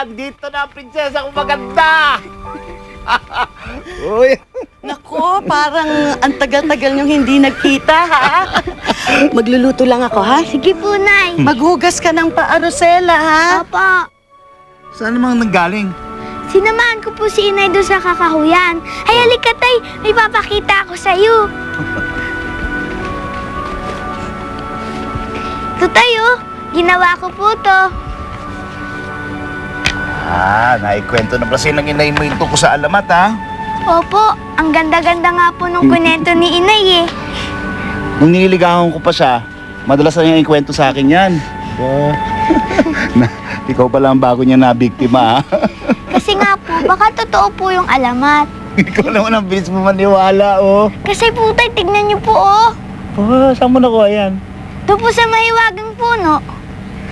Dito na ang prinsesa kong maganda! Uy! Nako, parang ang tagal-tagal niyong hindi nagkita, ha? Magluluto lang ako, ha? Sige po, Nay. Maghugas ka ng paarosela, ha? Opo. Saan namang nanggaling? Sinamahan ko po si Inay doon sa kakahuyan. Ay, halika, Tay. May papakita ako sa'yo. Ito, Tayo. Ginawa ko po to. Naikwento na kasi ng inay mo yung tungkol sa alamat, ha? Opo, ang ganda-ganda nga po nung kunento ni Inay, eh. Nung nililigawan ko pa siya, madalas na niyang ikwento sa akin yan. Ikaw pala ang bago niya na biktima, ha? Kasi nga po, baka totoo po yung alamat. Ikaw naman ang bilis mo maniwala, oh. Kasi po, Tay, tignan niyo po, oh. Saan mo nakuha yan? Doon po sa mahiwagang puno.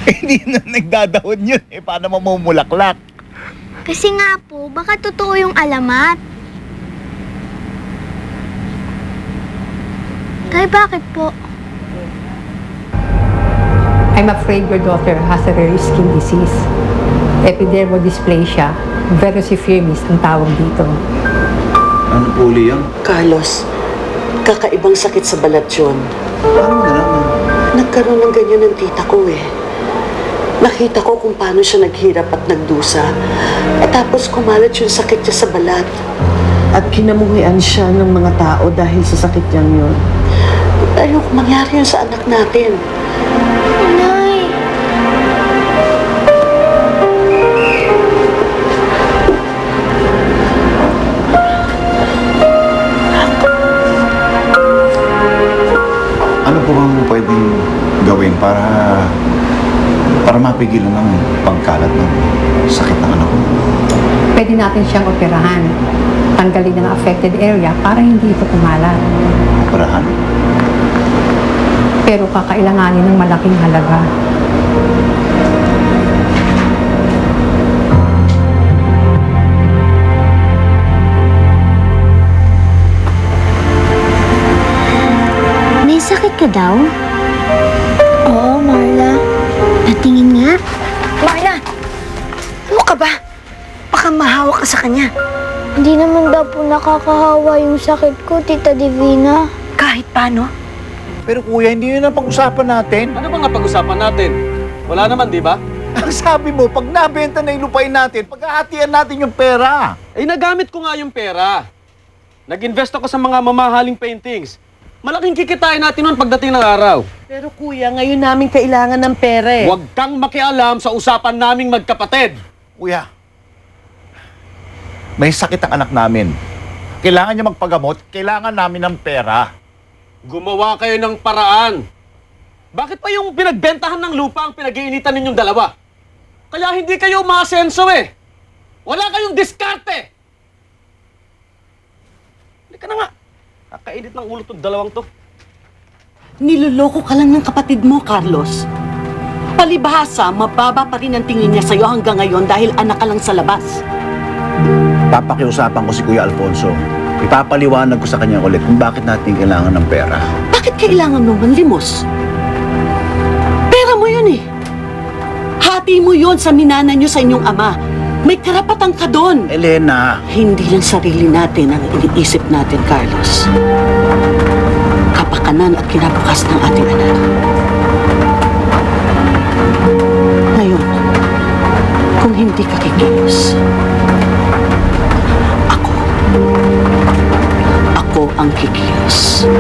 Hindi na nagdadahon yun, eh. Paano mamumulaklak? Kasi nga po, baka totoo yung alamat. Tay, bakit po? I'm afraid your daughter has a rare skin disease. Epidermodysplasia verruciformis ang tawag dito. Ano po uli yan? Carlos, kakaibang sakit sa balat yun. Paano mo nalaman? Nagkaroon ng ganyan ng tita ko, eh. Nakita ko kung paano siya naghirap at nagdusa. At tapos kumalat yung sakit niya sa balat. At kinamuhian siya ng mga tao dahil sa sakit niyang yun. Ayoko mangyari yun sa anak natin. Inay. Ano po bang pwedeng gawin para mapigilan ng pagkalat ng sakit ng anak ko? Pwede natin siyang operahan. Tanggalin ang affected area para hindi ito kumalat. Operahan? Pero kakailanganin ng malaking halaga. May sakit ka daw? Oo, Marla. Patingin nga. Marla! Ano ka ba? Baka mahawa ka sa kanya. Hindi naman daw po nakakahawa yung sakit ko, Tita Divina. Kahit paano. Pero kuya, hindi yun ang pag-usapan natin. Ano bang napag-usapan natin? Wala naman, di ba? Ang sabi mo, pag nabenta na yung lupain natin, paghahatian natin yung pera. Eh, nagamit ko nga yung pera. Nag-invest ako sa mga mamahaling paintings. Malaking kikitain natin nun pagdating ng araw. Pero kuya, ngayon namin kailangan ng pera, eh. Huwag kang makialam sa usapan naming magkapatid. Kuya, may sakit ang anak namin. Kailangan niya magpagamot, kailangan namin ng pera. Gumawa kayo ng paraan. Bakit pa yung pinagbentahan ng lupa ang pinag-iinitan ninyong dalawa? Kaya hindi kayo maasenso, eh. Wala kayong diskarte. Hindi ka na nga. Kakainit ng ulo tong dalawang to. Niloloko ka lang ng kapatid mo, Carlos. Palibhasa, mababa pa rin ang tingin niya sa'yo hanggang ngayon dahil anak ka lang sa labas. Papakiusapan ko si Kuya Alfonso. Ipapaliwanag ko sa kanya ulit kung bakit natin kailangan ng pera. Bakit kailangan mo manlimos? Pera mo yun, eh. Hati mo yun sa minana niyo sa inyong ama. May karapatan ka doon. Elena! Hindi lang sarili natin ang iniisip natin, Carlos. Kapakanan at kinabukas ng ating anak. Ngayon, kung hindi ka kikilos, ako ang kikilos.